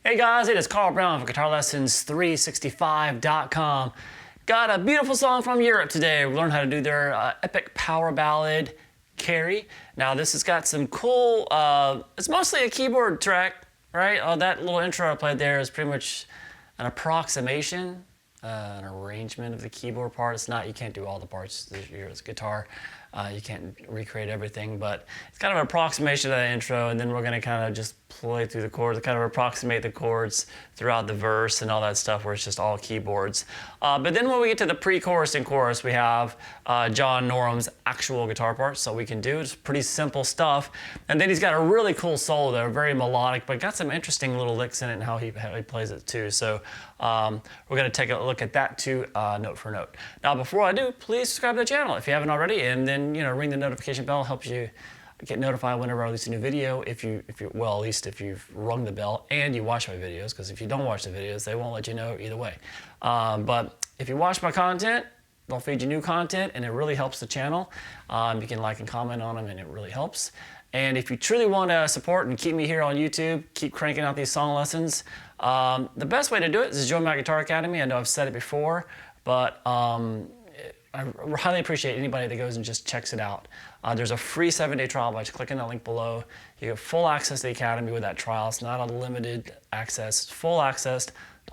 Hey guys, it is Carl Brown from guitarlessons365.com. Got a beautiful song from Europe today. We learned how to do their epic power ballad, Carrie. Now this has got some cool, it's mostly a keyboard track, right? That little intro I played there is pretty much an approximation, an arrangement of the keyboard part. It's not, you can't do all the parts. It's guitar. You can't recreate everything, but it's kind of an approximation of that intro, and then we're going to kind of just play through the chords, kind of approximate the chords throughout the verse and all that stuff where it's just all keyboards. But then when we get to the pre-chorus and chorus, we have John Norum's actual guitar parts, so we can do it's pretty simple stuff. And then he's got a really cool solo there, very melodic, but got some interesting little licks in it and how he plays it too. So we're going to take a look at that too, note for note. Now before I do, please subscribe to the channel if you haven't already, and then ring the notification bell. Helps you get notified whenever I release a new video. Well, at least if you've rung the bell and you watch my videos, because if you don't watch the videos, they won't let you know either way. But if you watch my content, they'll feed you new content, and it really helps the channel. You can like and comment on them, and it really helps. And if you truly want to support and keep me here on YouTube, keep cranking out these song lessons, the best way to do it is join my Guitar Academy. I know I've said it before, but I highly appreciate anybody that goes and just checks it out. There's a free 7-day trial by just clicking that link below. You get full access to the Academy with that trial. It's not unlimited access, it's full access to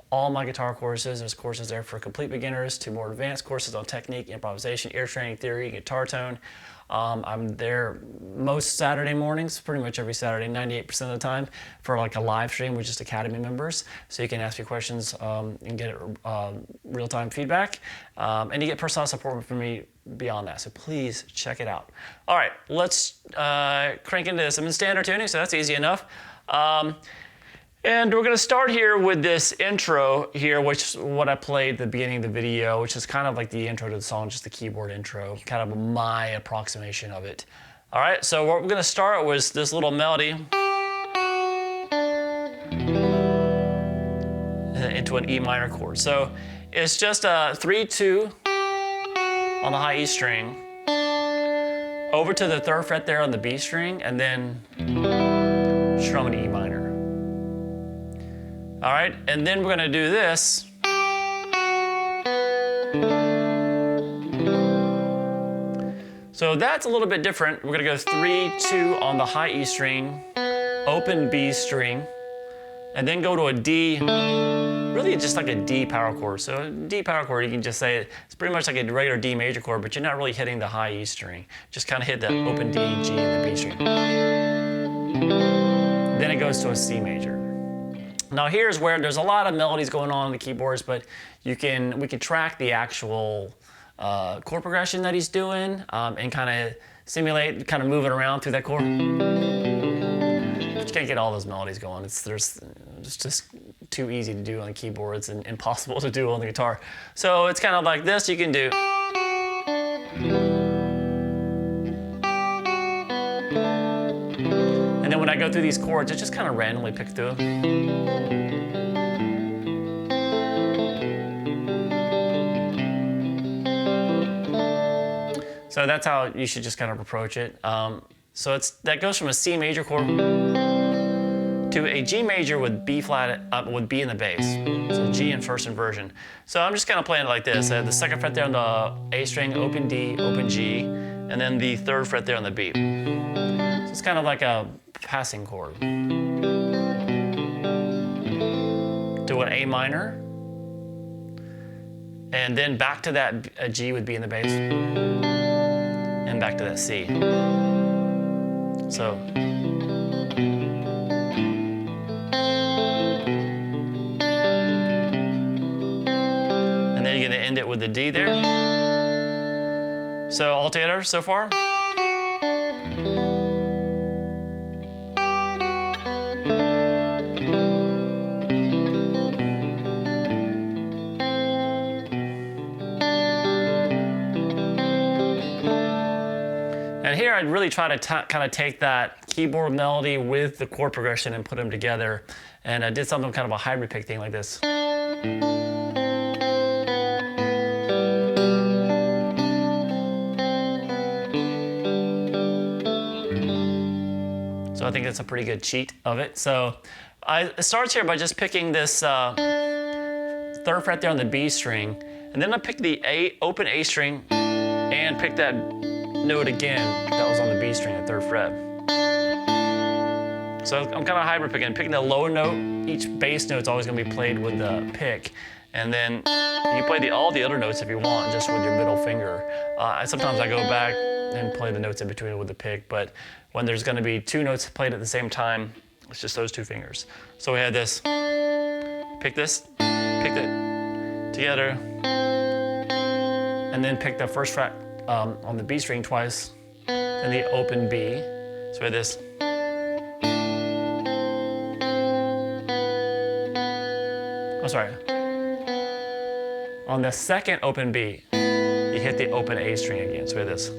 all my guitar courses. There's courses there for complete beginners to more advanced courses on technique, improvisation, ear training, theory, guitar tone. I'm there most Saturday mornings, pretty much every Saturday, 98% of the time, for like a live stream with just Academy members. So you can ask me questions and get real-time feedback. And you get personal support from me beyond that. So please check it out. All right, let's crank into this. I'm in standard tuning, so that's easy enough. And we're going to start here with this intro here, which is what I played at the beginning of the video, which is kind of like the intro to the song, just the keyboard intro, kind of my approximation of it. All right, so what we're going to start with this little melody into an E minor chord. So it's just a 3-2 on the high E string, over to the 3rd fret there on the B string, and then strum an E minor. All right, and then we're going to do this. So that's a little bit different. We're going to go 3-2 on the high E string, open B string, and then go to a D, really just like a D power chord. So a D power chord, you can just say it's pretty much like a regular D major chord, but you're not really hitting the high E string. Just kind of hit the open D, G, and the B string. Then it goes to a C major. Now here's where there's a lot of melodies going on the keyboards, but we can track the actual chord progression that he's doing and kind of simulate, kind of moving around through that chord. But you can't get all those melodies going. It's just too easy to do on the keyboards and impossible to do on the guitar. So it's kind of like this. You can do. And then when I go through these chords, I just kind of randomly pick through them. So that's how you should just kind of approach it. So that goes from a C major chord to a G major with B flat, with B in the bass. So G in first inversion. So I'm just kind of playing it like this. I have the 2nd fret there on the A string, open D, open G, and then the 3rd fret there on the B. So it's kind of like a passing chord to an A minor, and then back to that G with B in the bass, and back to that C. So and then you're going to end it with the D there. So all together so far. And here I'd really try to kind of take that keyboard melody with the chord progression and put them together. And I did something kind of a hybrid pick thing like this. So I think that's a pretty good cheat of it. So It starts here by just picking this 3rd fret there on the B string, and then I pick the open A string and pick that note again that was on the B string, the 3rd fret. So I'm kind of hybrid picking the lower note. Each bass note is always going to be played with the pick, and then you play all the other notes if you want, just with your middle finger. Sometimes I go back and play the notes in between with the pick, but when there's going to be 2 notes played at the same time, it's just those 2 fingers. So we had this, pick it together, and then pick the 1st fret on the B string twice, then the open B. So we had this. Oh, sorry. On the 2nd open B, you hit the open A string again. So we have this.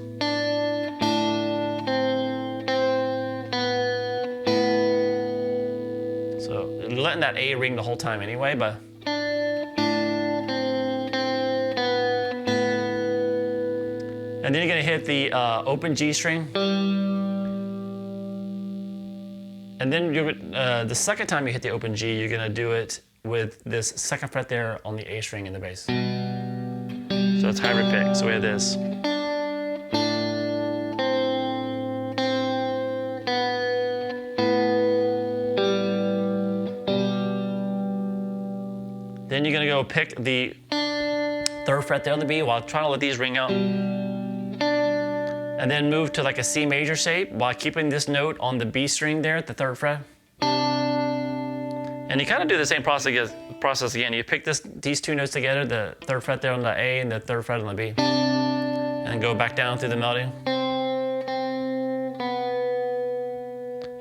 So you're letting that A ring the whole time anyway, but. And then you're gonna hit the open G string. And then the 2nd time you hit the open G, you're gonna do it with this 2nd fret there on the A string in the bass. So it's hybrid pick. So we have this. Then you're gonna go pick the 3rd fret there on the B while trying to let these ring out. And then move to like a C major shape while keeping this note on the B string there at the 3rd fret. And you kind of do the same process again. You pick these 2 notes together, the 3rd fret there on the A and the 3rd fret on the B. And then go back down through the melody.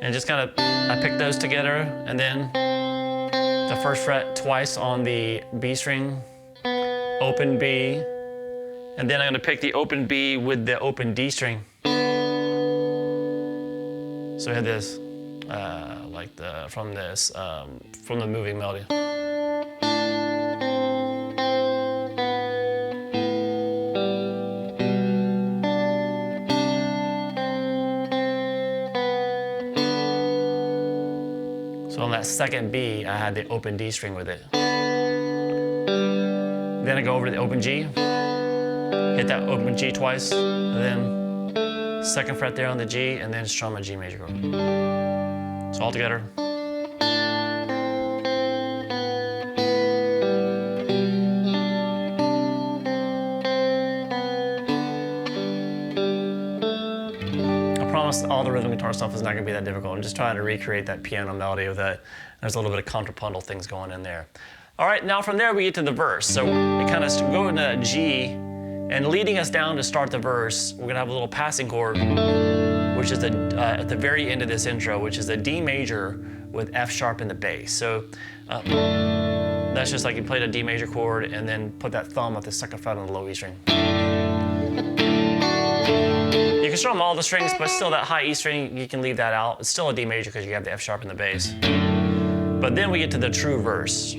And just kind of, I pick those together, and then the 1st fret twice on the B string, open B, and then I'm gonna pick the open B with the open D string. So I had this, from the moving melody. So on that 2nd B, I had the open D string with it. Then I go over to the open G, hit that open G twice, and then 2nd fret there on the G, and then strum a G major chord. So all together. I promise all the rhythm guitar stuff is not going to be that difficult. I'm just trying to recreate that piano melody with it. There's a little bit of contrapuntal things going in there. All right, now from there we get to the verse. So we kind of go into that G, and leading us down to start the verse, we're gonna have a little passing chord, which is at the very end of this intro, which is a D major with F sharp in the bass. So that's just like you played a D major chord and then put that thumb at the 2nd fret on the low E string. You can strum all the strings, but still that high E string, you can leave that out. It's still a D major because you have the F sharp in the bass. But then we get to the true verse.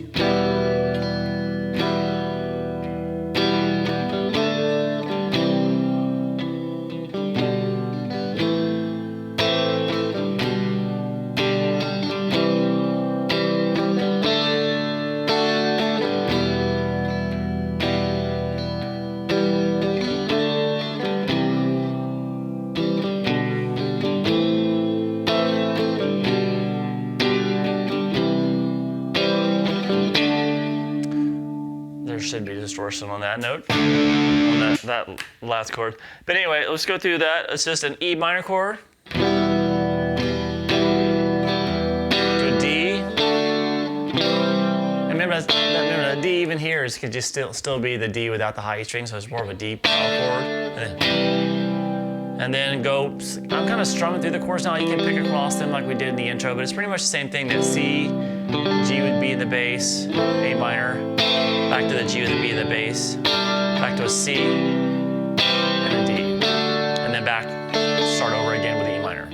Should be distortion on that note, on that last chord. But anyway, let's go through that. It's just an E minor chord to a D. And remember that D even here could just still be the D without the high E string, so it's more of a D power chord. And then go. I'm kind of strumming through the chords now. You can pick across them like we did in the intro, but it's pretty much the same thing. That C, G with B in the bass, A minor. Back to the G with a B in the bass, back to a C, and a D, and then back, start over again with the E minor.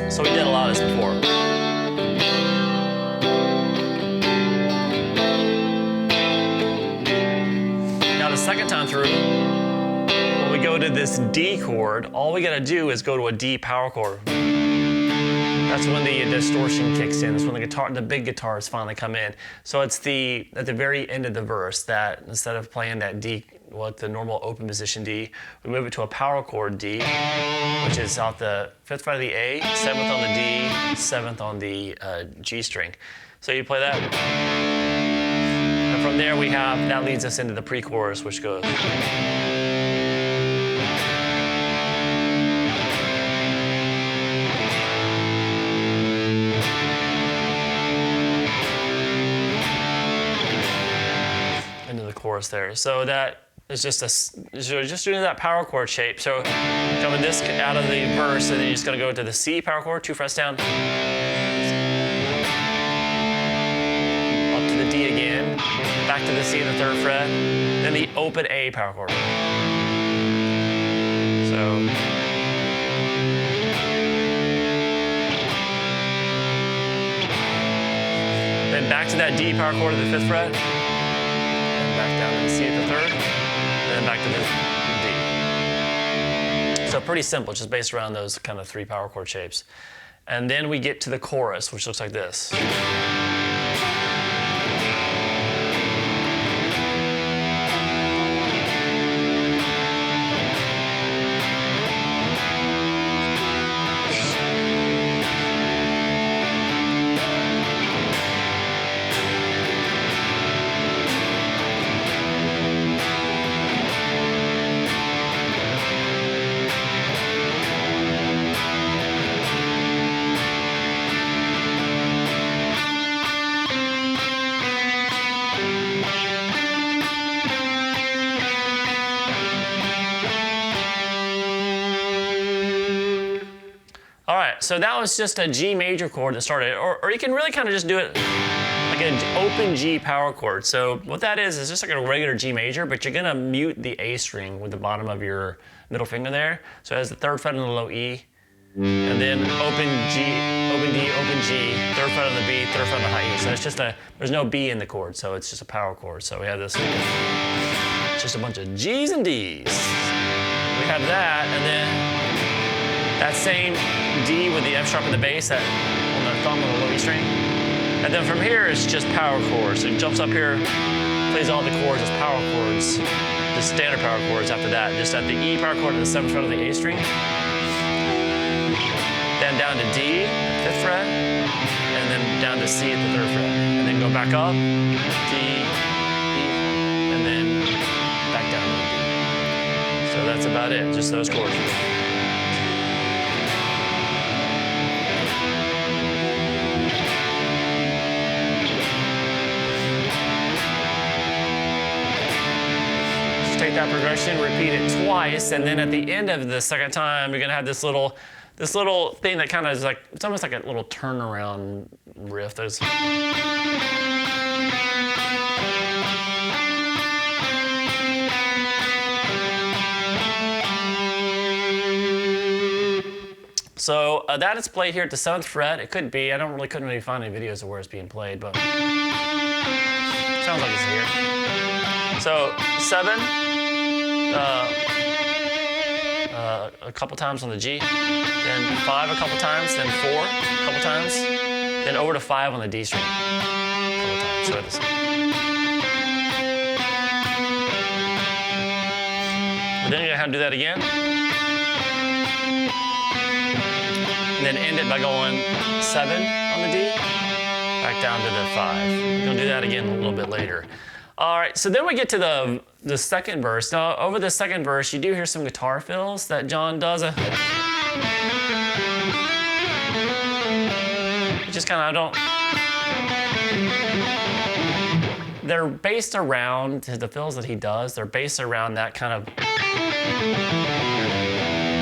So we did a lot of this before. Now the 2nd time through, when we go to this D chord, all we gotta do is go to a D power chord. That's when the distortion kicks in. That's when the big guitars finally come in. So it's at the very end of the verse that instead of playing that D, the normal open position D, we move it to a power chord D, which is out the 5th fret of the A, 7th on the D, 7th on the G string. So you play that. And from there that leads us into the pre-chorus, which goes. Chorus there. So that is just doing that power chord shape. So coming this out of the verse, and then you're just going to go to the C power chord, 2 frets down, up to the D again, back to the C in the 3rd fret, then the open A power chord. So then back to that D power chord at the 5th fret. Back down to the C at the 3rd, and then back to the D. So pretty simple, just based around those kind of 3 power chord shapes. And then we get to the chorus, which looks like this. So that was just a G major chord that started, or you can really kind of just do it like an open G power chord. So what that is just like a regular G major, but you're gonna mute the A string with the bottom of your middle finger there. So it has the 3rd fret on the low E, and then open G, open D, open G, 3rd fret on the B, 3rd fret on the high E. So it's just there's no B in the chord, so it's just a power chord. So we have this, it's just a bunch of G's and D's. We have that, and then that same D with the F sharp in the bass, that on the thumb on the low E string. And then from here, it's just power chords. So it jumps up here, plays all the chords as power chords, the standard power chords after that. Just at the E power chord at the 7th fret of the A string. Then down to D, 5th fret, and then down to C at the 3rd fret. And then go back up, D, E, and then back down to D. So that's about it, just those chords. Take that progression, repeat it twice, and then at the end of the second time, you're gonna have this little thing that kind of is like, it's almost like a little turnaround riff. So that is played here at the 7th fret. It could be, couldn't really find any videos of where it's being played, but sounds like it's here. So 7, a couple times on the G, then 5 a couple times, then 4 a couple times, then over to 5 on the D string a couple times. So it's, but then you're gonna have to do that again, and then end it by going 7 on the D, back down to the 5. We're gonna do that again a little bit later. All right, so then we get to the second verse. Now, over the second verse, you do hear some guitar fills that John does. Just kind of they're based around the fills that he does. They're based around that kind of.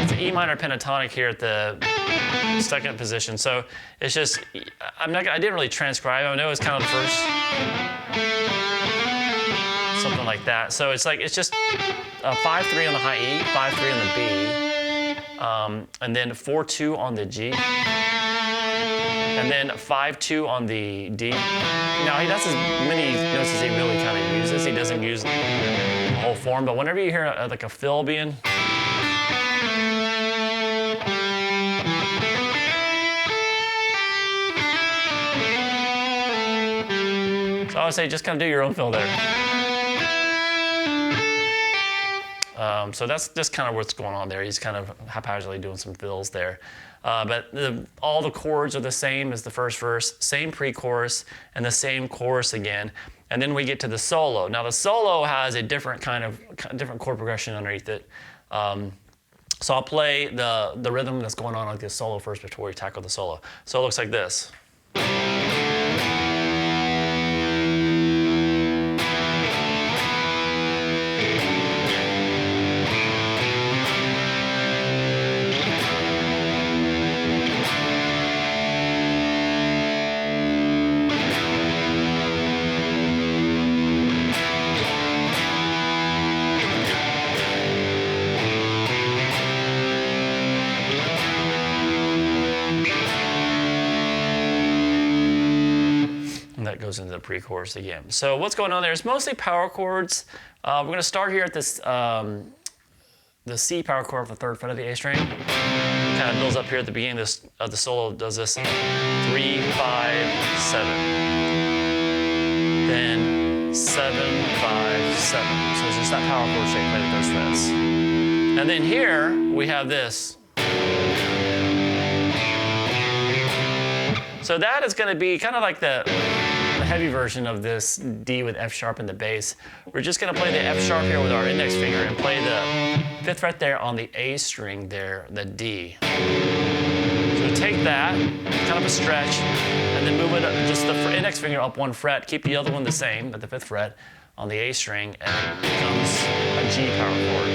It's an E minor pentatonic here at the 2nd position. So it's just I didn't really transcribe. I know it's kind of the first. Something like that. So it's just 5-3 on the high E, 5-3 on the B, and then 4-2 on the G, and then 5-2 on the D. Now that's as many notes as he really kind of uses. He doesn't use the whole form, but whenever you hear like a fill being, I would say just kind of do your own fill there. So that's just kind of what's going on there. He's kind of haphazardly doing some fills there. But all the chords are the same as the first verse, same pre-chorus, and the same chorus again. And then we get to the solo. Now the solo has a different different chord progression underneath it. So I'll play the rhythm that's going on like this solo first before we tackle the solo. So it looks like this. That goes into the pre-chorus again. So what's going on there is mostly power chords. We're going to start here at this the C power chord of the 3rd fret of the A string. Kind of builds up here at the beginning of the solo. Does this 3, 5, 7, then 7, 5, 7. So it's just that power chord shape played with those frets. And then here we have this. So that is going to be kind of like the heavy version of this D with F sharp in the bass. We're just going to play the F sharp here with our index finger and play the 5th fret there on the A string there, the D. So take that, kind of a stretch, and then move it up, just the index finger up 1 fret, keep the other one the same at the 5th fret on the A string, and it becomes a G power chord.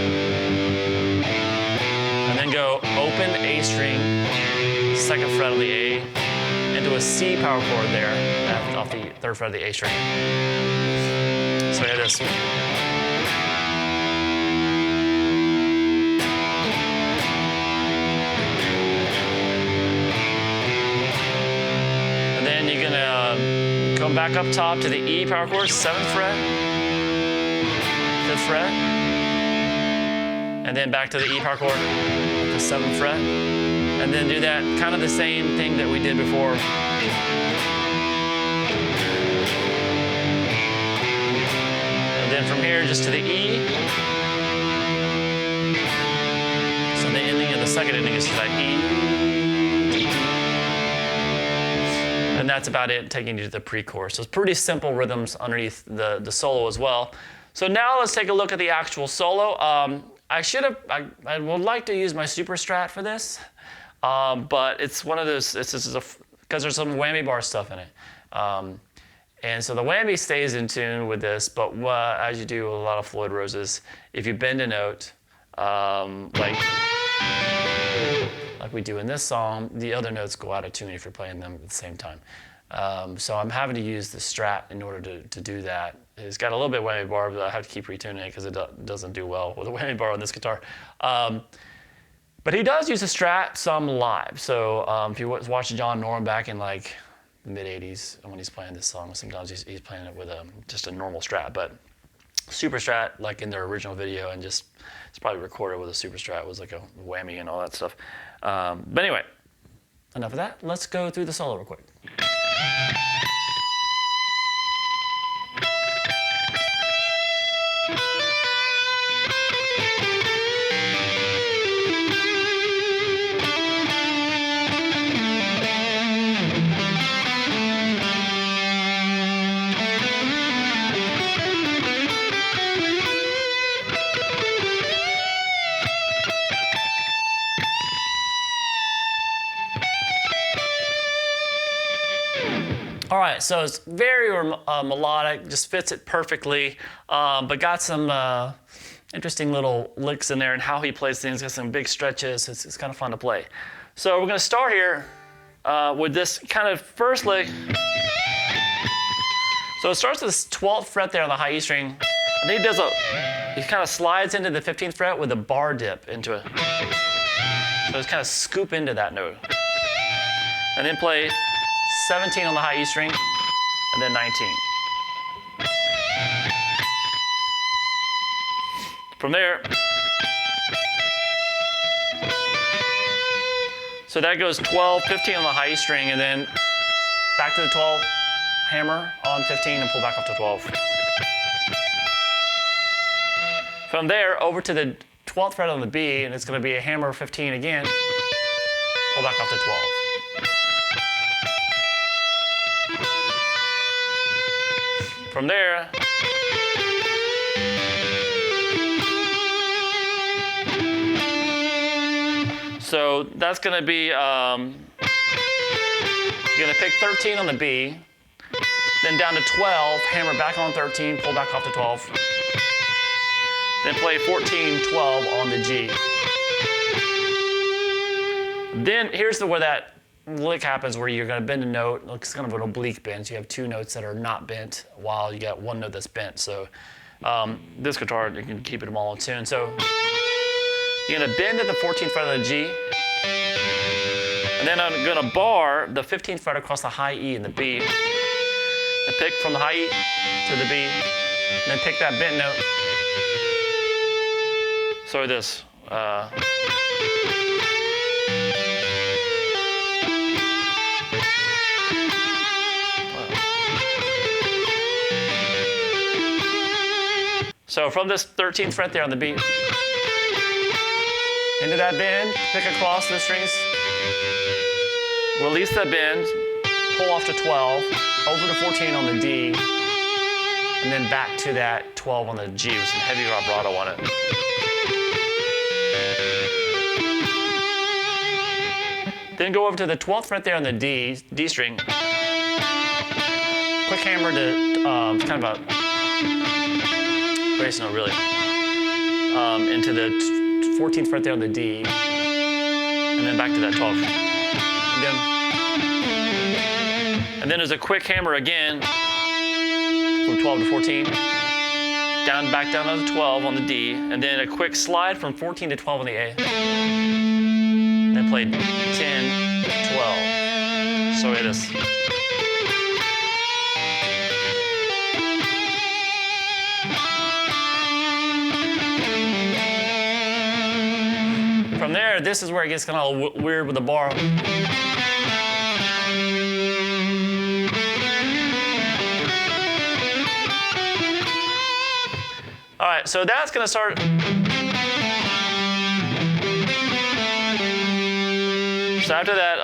And then go open A string, 2nd fret on the A, into a C power chord there off the 3rd fret of the A string. So we have this. And then you're gonna come back up top to the E power chord, 7th fret, 5th fret, and then back to the E power chord, the 7th fret. And then do that kind of the same thing that we did before. And then from here just to the E. So the ending of the 2nd ending is that E. And that's about it, taking you to the pre-chorus. So it's pretty simple rhythms underneath the solo as well. So now let's take a look at the actual solo. I would like to use my super strat for this. But it's one of those, because there's some whammy bar stuff in it. And so the whammy stays in tune with this, but as you do with a lot of Floyd Roses, if you bend a note, like we do in this song, the other notes go out of tune if you're playing them at the same time. So I'm having to use the strat in order to do that. It's got a little bit of whammy bar, but I have to keep retuning it because it doesn't do well with a whammy bar on this guitar. But he does use a strat some live. So if you watch John Norum back in like the mid-'80s when he's playing this song, sometimes he's playing it with just a normal strat. But super strat, like in their original video, and it's probably recorded with a super strat, was like a whammy and all that stuff. But anyway, enough of that. Let's go through the solo real quick. All right, so it's very melodic, just fits it perfectly, but got some interesting little licks in there and how he plays things. Got some big stretches. It's kind of fun to play. So we're going to start here with this kind of first lick. So it starts with this 12th fret there on the high E string, and then he kind of slides into the 15th fret with a bar dip into it. So it's kind of scoop into that note, and then play 17 on the high E string, and then 19. From there, so that goes 12, 15 on the high E string, and then back to the 12, hammer on 15 and pull back off to 12. From there, over to the 12th fret on the B, and it's going to be a hammer 15 again, pull back off to 12. From there, so that's going to be, you're going to pick 13 on the B, then down to 12, hammer back on 13, pull back off to 12. Then play 14, 12 on the G. Then here's where that lick happens where you're going to bend a note. It's kind of an oblique bend. So you have two notes that are not bent while you got one note that's bent. So this guitar, you can keep it all in tune. So you're going to bend at the 14th fret of the G. And then I'm going to bar the 15th fret across the high E and the B. And pick from the high E to the B. And then pick that bent note. So this. So from this 13th fret there on the B, into that bend, pick across the strings, release that bend, pull off to 12, over to 14 on the D, and then back to that 12 on the G with some heavy vibrato on it. Then go over to the 12th fret there on the D string. Quick hammer to kind of a bass note really. Into the 14th fret there on the D, and then back to that 12. And then there's a quick hammer again from 12 to 14. Back down to the 12 on the D, and then a quick slide from 14 to 12 on the A. Then play 10, 12. So it is. From there, this is where it gets kind of weird with the bar. All right, so that's going to start. So after that,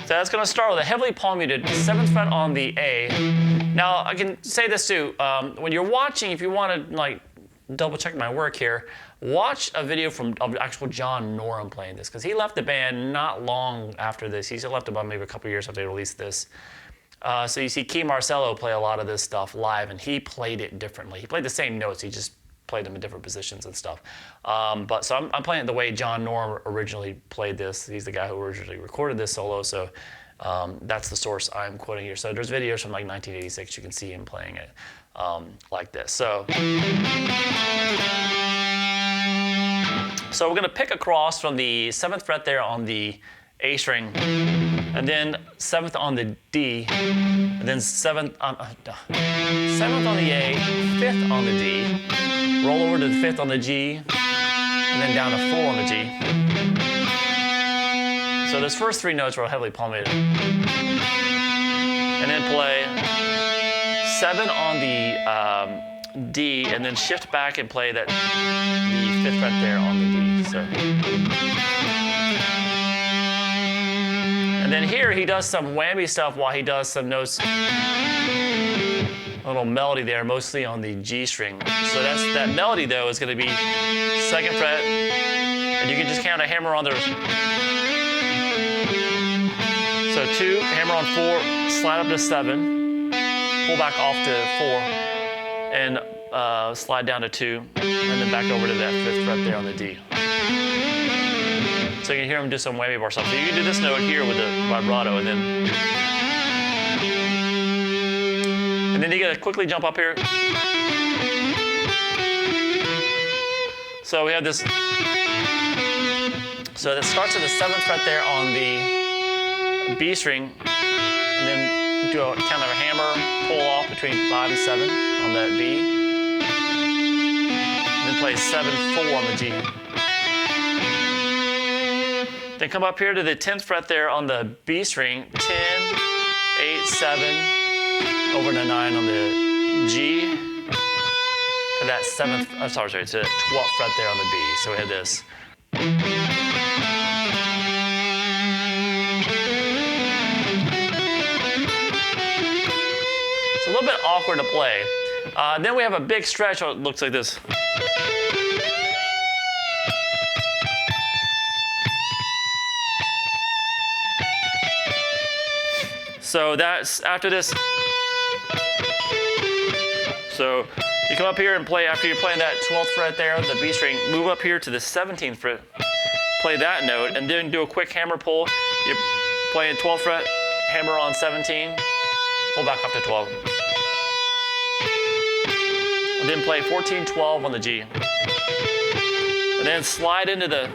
so that's going to start with a heavily palm muted 7th fret on the A. Now I can say this too. When you're watching, if you want to like double check my work here, watch a video of actual John Norum playing this, because he left the band not long after this. He's left about maybe a couple years after they released this. So you see Key Marcello play a lot of this stuff live, and he played it differently. He played the same notes, he just played them in different positions and stuff. So I'm playing it the way John Norum originally played this. He's the guy who originally recorded this solo, so that's the source I'm quoting here. So there's videos from like 1986, you can see him playing it like this. So we're gonna pick across from the 7th fret there on the A string, and then 7th on the D, and then 7th on the A, 5th on the D, roll over to the 5th on the G, and then down to 4 on the G. So those first three notes are heavily palmated. And then play 7 on the D, and then shift back and play the 5th fret there on the D. So. And then here he does some whammy stuff while he does some notes, a little melody there, mostly on the G string. So that melody though is going to be 2nd fret, and you can just count a hammer on there. So 2, hammer on 4, slide up to 7, pull back off to 4, and slide down to 2, and then back over to that 5th fret there on the D. So you can hear him do some whammy bar stuff. So you can do this note here with the vibrato, and then you gotta quickly jump up here. So we have this. So that starts at the 7th fret there on the B string, and then do a kind of a hammer pull off between 5 and 7 on that B. And then play 7, 4 on the G. Then come up here to the 10th fret there on the B string, 10, 8, 7, over to 9 on the G, to that 7th, to the 12th fret there on the B. So we have this. It's a little bit awkward to play. Then we have a big stretch that looks like this. So that's after this. So you come up here and play, after you're playing that 12th fret there, the B string, move up here to the 17th fret, play that note, and then do a quick hammer pull. You're playing 12th fret, hammer on 17, pull back up to 12. And then play 14, 12 on the G. And then slide into that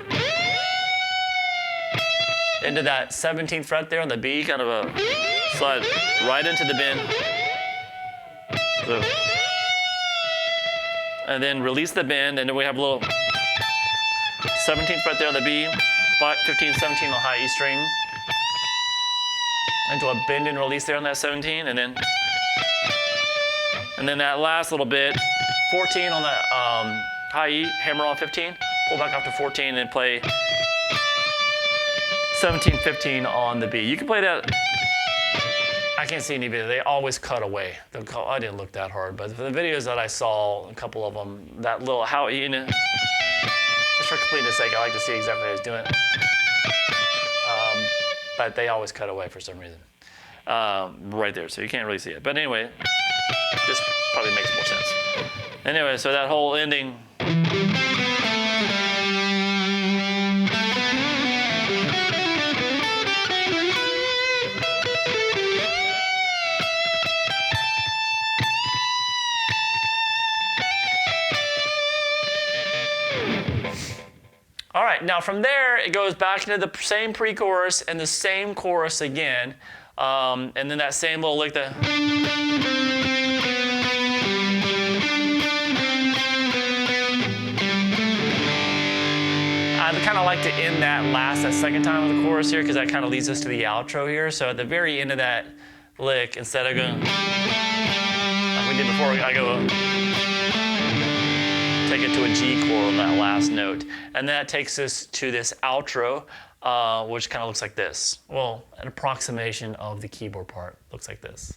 17th fret there on the B, kind of a slide right into the bend. So, and then release the bend, and then we have a little 17th fret there on the B, 15, 17 on the high E string, into a bend and release there on that 17, and then that last little bit, 14 on the high E, hammer on 15, pull back up to 14, and play 17, 15 on the B. You can play that. I can't see any video. They always cut away. I didn't look that hard, but the videos that I saw, a couple of them, that little how, you know, just for completeness sake, I like to see exactly what he's doing. But they always cut away for some reason. Right there, so you can't really see it. But anyway, this probably makes more sense. Anyway, so that whole ending. All right, now from there, it goes back into the same pre-chorus and the same chorus again. And then that same little lick, I kind of like to end that second time of the chorus here, because that kind of leads us to the outro here. So at the very end of that lick, instead of going like we did before, I go take it to a G chord on that last note. And that takes us to this outro, which kind of looks like this. Well, an approximation of the keyboard part looks like this.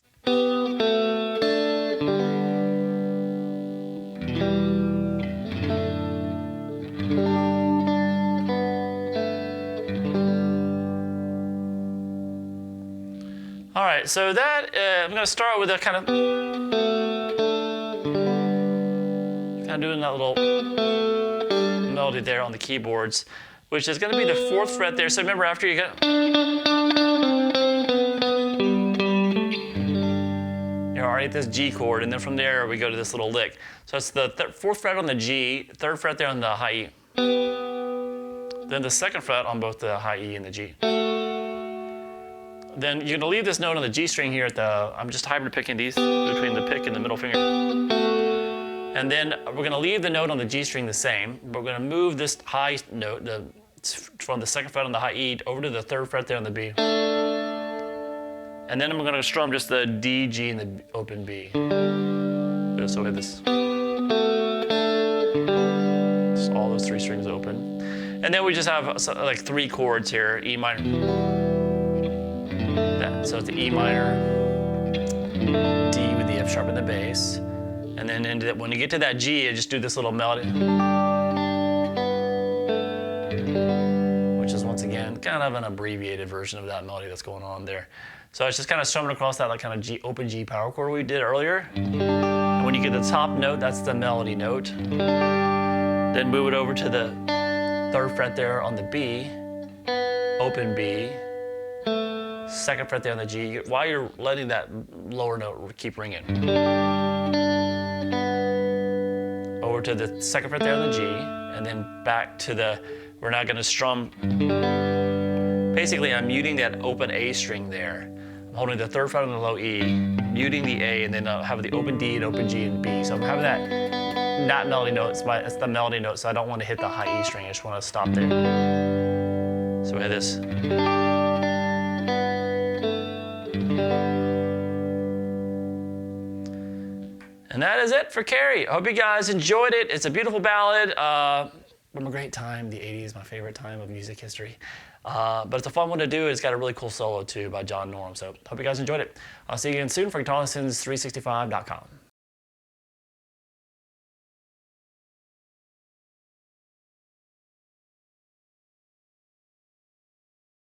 All right, so that, I'm going to start with a kind of doing that little melody there on the keyboards, which is going to be the 4th fret there. So remember, after you go, you're already at this G chord, and then from there we go to this little lick. So it's the 4th fret on the G, 3rd fret there on the high E, then the 2nd fret on both the high E and the G. Then you're going to leave this note on the G string here at the, I'm just hybrid picking these between the pick and the middle finger. And then we're going to leave the note on the G string the same, but we're going to move this high note from the 2nd fret on the high E over to the 3rd fret there on the B. And then I'm going to strum just the D, G, and the open B. So we have this. Just all those 3 strings open. And then we just have like 3 chords here, E minor. So it's the E minor, D with the F sharp and the bass. And then when you get to that G, you just do this little melody, which is once again kind of an abbreviated version of that melody that's going on there. So it's just kind of strumming across that like kind of open G power chord we did earlier. And when you get the top note, that's the melody note. Then move it over to the 3rd fret there on the B, open B, 2nd fret there on the G, while you're letting that lower note keep ringing. Over to the 2nd fret there on the G, and then back to we're now going to strum. Basically, I'm muting that open A string there. I'm holding the 3rd fret on the low E, muting the A, and then I'll have the open D and open G and B. So I'm having that not melody note, it's the melody note, so I don't want to hit the high E string, I just want to stop there. So we have this. And that is it for Carrie. I hope you guys enjoyed it. It's a beautiful ballad from a great time. The 80s, my favorite time of music history. But it's a fun one to do. It's got a really cool solo too by John Norum. So hope you guys enjoyed it. I'll see you again soon for guitarlessons365.com.